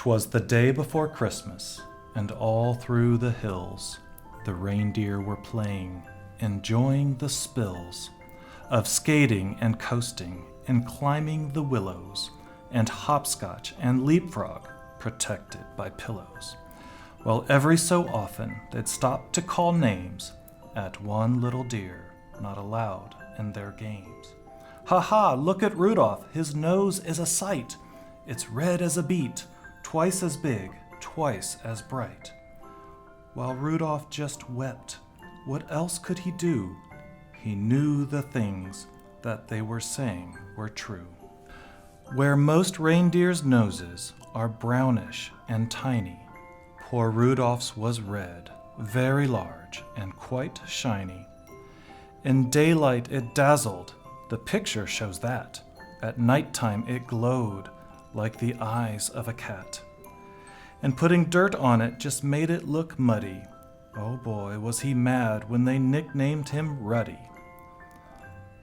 'Twas the day before Christmas, and all through the hills the reindeer were playing, enjoying the spills of skating and coasting and climbing the willows and hopscotch and leapfrog protected by pillows. While every so often they'd stop to call names at one little deer not allowed in their games. "Ha ha, look at Rudolph, his nose is a sight. It's red as a beet, twice as big, twice as bright." While Rudolph just wept, what else could he do? He knew the things that they were saying were true. Where most reindeers' noses are brownish and tiny, poor Rudolph's was red, very large and quite shiny. In daylight it dazzled, the picture shows that. At nighttime it glowed like the eyes of a cat. And putting dirt on it just made it look muddy. Oh boy, was he mad when they nicknamed him Ruddy.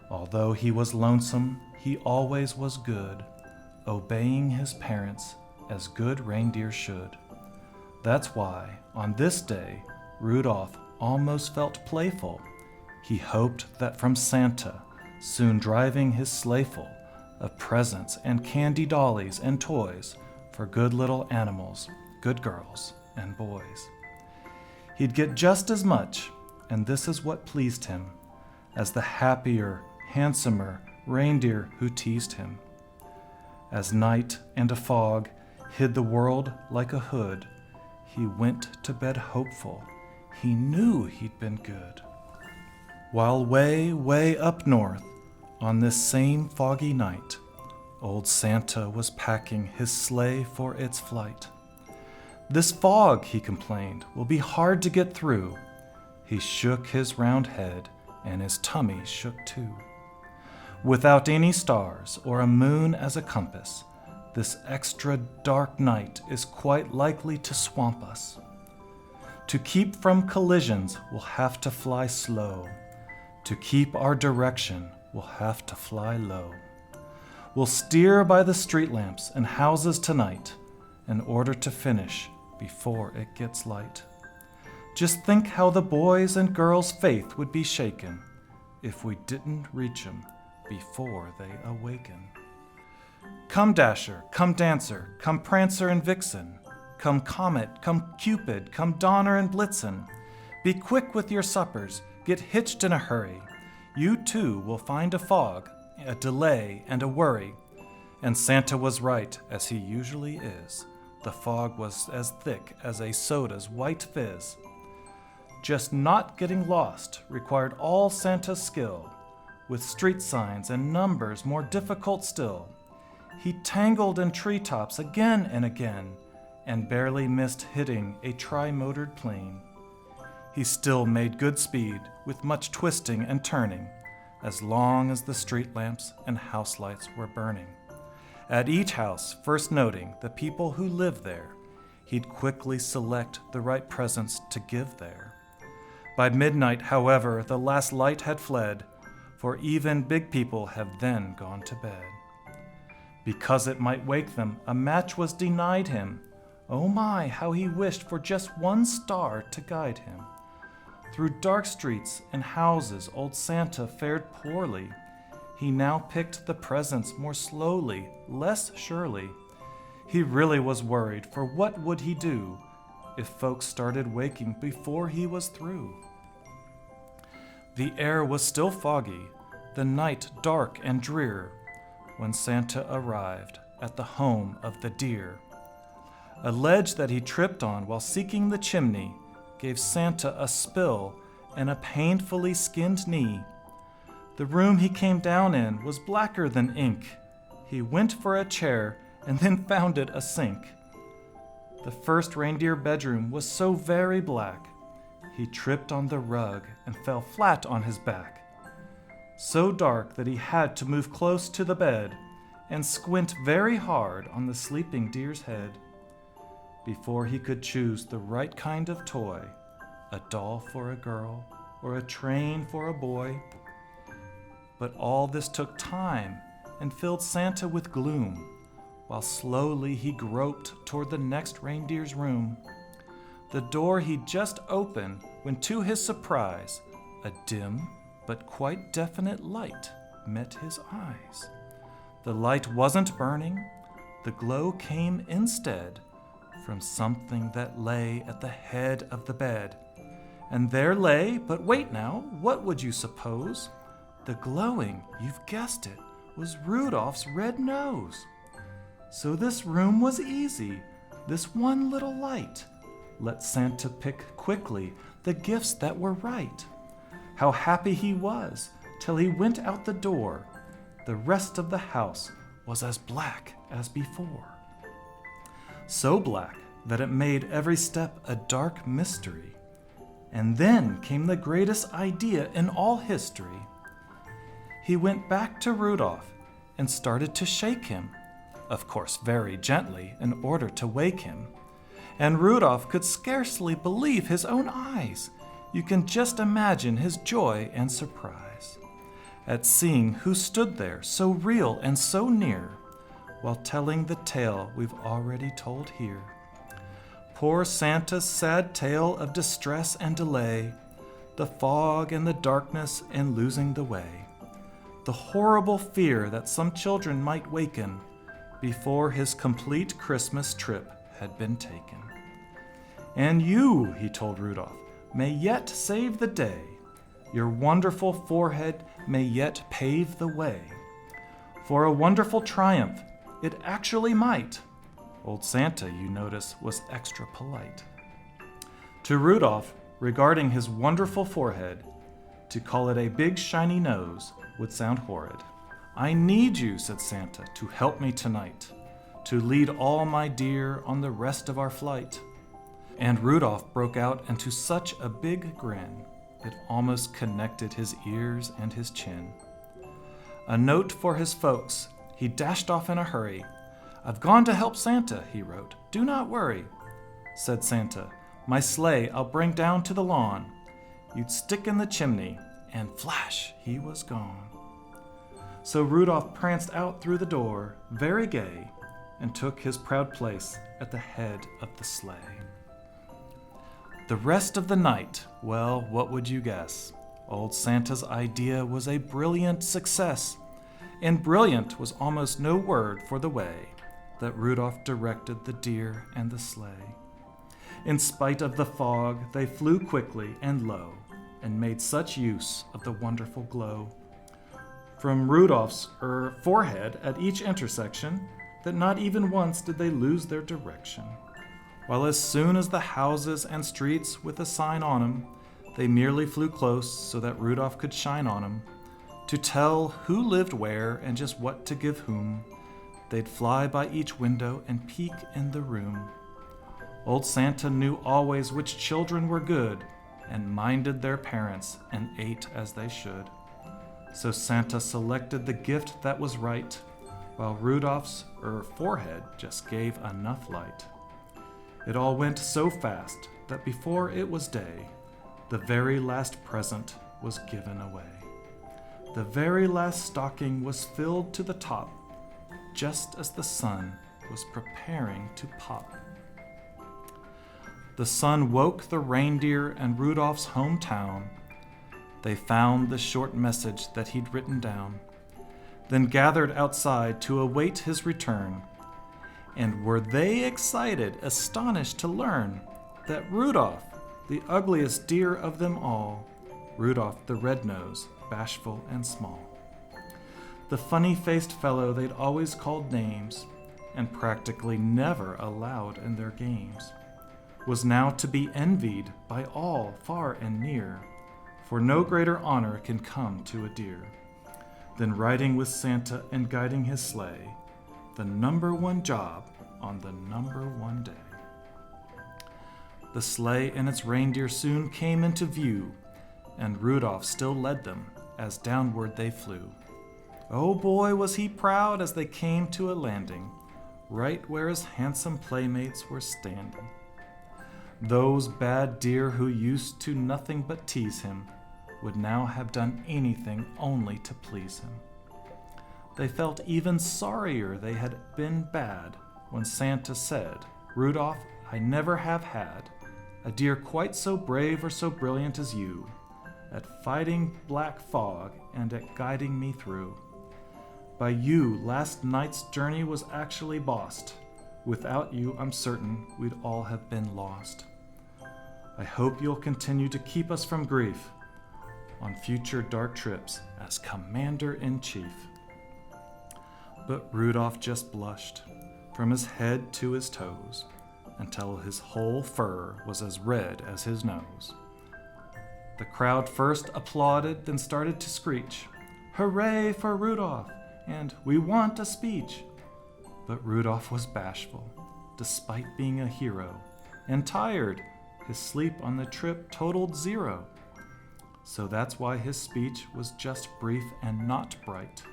Although he was lonesome, he always was good, obeying his parents as good reindeer should. That's why, on this day, Rudolph almost felt playful. He hoped that from Santa, soon driving his sleighful of presents and candy dollies and toys for good little animals, good girls and boys, he'd get just as much, and this is what pleased him, as the happier, handsomer reindeer who teased him. As night and a fog hid the world like a hood, he went to bed hopeful. He knew he'd been good. While way, way up north, on this same foggy night, old Santa was packing his sleigh for its flight. "This fog," he complained, "will be hard to get through." He shook his round head, and his tummy shook too. Without any stars or a moon as a compass, this extra dark night is quite likely to swamp us. To keep from collisions, we'll have to fly slow. To keep our direction, we'll have to fly low. We'll steer by the street lamps and houses tonight in order to finish before it gets light. Just think how the boys' and girls' faith would be shaken if we didn't reach 'em before they awaken. Come Dasher, come Dancer, come Prancer and Vixen, come Comet, come Cupid, come Donner and Blitzen. Be quick with your suppers, get hitched in a hurry. You too will find a fog, a delay, and a worry. And Santa was right, as he usually is. The fog was as thick as a soda's white fizz. Just not getting lost required all Santa's skill, with street signs and numbers more difficult still. He tangled in treetops again and again, and barely missed hitting a tri-motored plane. He still made good speed, with much twisting and turning, as long as the street lamps and house lights were burning. At each house, first noting the people who lived there, he'd quickly select the right presents to give there. By midnight, however, the last light had fled, for even big people have then gone to bed. Because it might wake them, a match was denied him. Oh my, how he wished for just one star to guide him. Through dark streets and houses, old Santa fared poorly. He now picked the presents more slowly, less surely. He really was worried, for what would he do if folks started waking before he was through? The air was still foggy, the night dark and drear, when Santa arrived at the home of the deer. A ledge that he tripped on while seeking the chimney gave Santa a spill and a painfully skinned knee. The room he came down in was blacker than ink. He went for a chair and then found it a sink. The first reindeer bedroom was so very black, he tripped on the rug and fell flat on his back. So dark that he had to move close to the bed and squint very hard on the sleeping deer's head before he could choose the right kind of toy, a doll for a girl or a train for a boy. But all this took time and filled Santa with gloom. while slowly he groped toward the next reindeer's room. The door he'd just opened when, to his surprise, a dim but quite definite light met his eyes. The light wasn't burning. The glow came instead from something that lay at the head of the bed. And there lay, but wait now, what would you suppose? The glowing, you've guessed it, was Rudolph's red nose. So this room was easy, this one little light. Let Santa pick quickly the gifts that were right. How happy he was till he went out the door. The rest of the house was as black as before. So black that it made every step a dark mystery. And then came the greatest idea in all history. He went back to Rudolph and started to shake him, of course very gently in order to wake him. And Rudolph could scarcely believe his own eyes. You can just imagine his joy and surprise at seeing who stood there so real and so near, while telling the tale we've already told here. Poor Santa's sad tale of distress and delay, the fog and the darkness and losing the way, the horrible fear that some children might waken before his complete Christmas trip had been taken. And you, he told Rudolph, may yet save the day. Your wonderful forehead may yet pave the way. For a wonderful triumph it actually might. Old Santa, you notice, was extra polite. To Rudolph, regarding his wonderful forehead, to call it a big shiny nose would sound horrid. I need you, said Santa, to help me tonight, to lead all my dear on the rest of our flight. And Rudolph broke out into such a big grin, it almost connected his ears and his chin. A note for his folks, he dashed off in a hurry. I've gone to help Santa, he wrote. Do not worry, said Santa. My sleigh I'll bring down to the lawn. You'd stick in the chimney, and flash, he was gone. So Rudolph pranced out through the door, very gay, and took his proud place at the head of the sleigh. The rest of the night, well, what would you guess? Old Santa's idea was a brilliant success, and brilliant was almost no word for the way that Rudolph directed the deer and the sleigh. In spite of the fog, they flew quickly and low, and made such use of the wonderful glow from Rudolph's forehead at each intersection that not even once did they lose their direction. While as soon as the houses and streets with a sign on 'em, they merely flew close so that Rudolph could shine on 'em, to tell who lived where and just what to give whom. They'd fly by each window and peek in the room. Old Santa knew always which children were good and minded their parents and ate as they should. So Santa selected the gift that was right, while Rudolph's forehead just gave enough light. It all went so fast that before it was day, the very last present was given away. The very last stocking was filled to the top, just as the sun was preparing to pop. The sun woke the reindeer and Rudolph's hometown. They found the short message that he'd written down, then gathered outside to await his return. And were they excited, astonished to learn that Rudolph, the ugliest deer of them all, Rudolph the red-nosed, bashful and small, the funny-faced fellow they'd always called names and practically never allowed in their games, was now to be envied by all far and near, for no greater honor can come to a deer than riding with Santa and guiding his sleigh, the number one job on the number one day. The sleigh and its reindeer soon came into view, and Rudolph still led them as downward they flew. Oh boy, was he proud as they came to a landing, right where his handsome playmates were standing. Those bad deer who used to nothing but tease him would now have done anything only to please him. They felt even sorrier they had been bad when Santa said, "Rudolph, I never have had a dear quite so brave or so brilliant as you, at fighting black fog and at guiding me through. By you, last night's journey was actually bossed. Without you, I'm certain we'd all have been lost. I hope you'll continue to keep us from grief on future dark trips as Commander-in-Chief." But Rudolph just blushed from his head to his toes until his whole fur was as red as his nose. The crowd first applauded, then started to screech, "Hooray for Rudolph!" and "We want a speech!" But Rudolph was bashful, despite being a hero, and tired. His sleep on the trip totaled 0. So that's why his speech was just brief and not bright.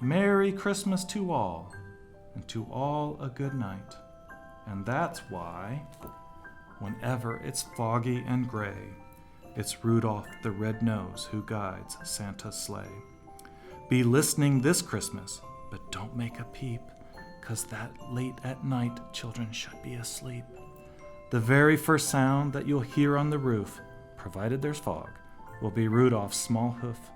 Merry Christmas to all, and to all a good night. And that's why, whenever it's foggy and gray, it's Rudolph the Red-Nosed who guides Santa's sleigh. Be listening this Christmas, but don't make a peep, 'cause that late at night children should be asleep. The very first sound that you'll hear on the roof, provided there's fog, will be Rudolph's small hoof.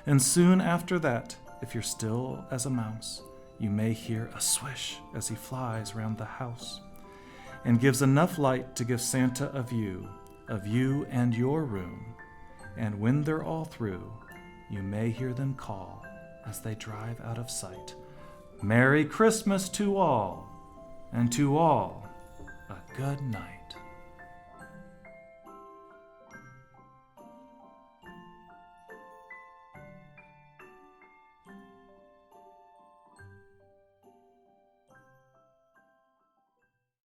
And soon after that, if you're still as a mouse, you may hear a swish as he flies round the house and gives enough light to give Santa a view of you and your room. And when they're all through, you may hear them call as they drive out of sight, "Merry Christmas to all, and to all a good night."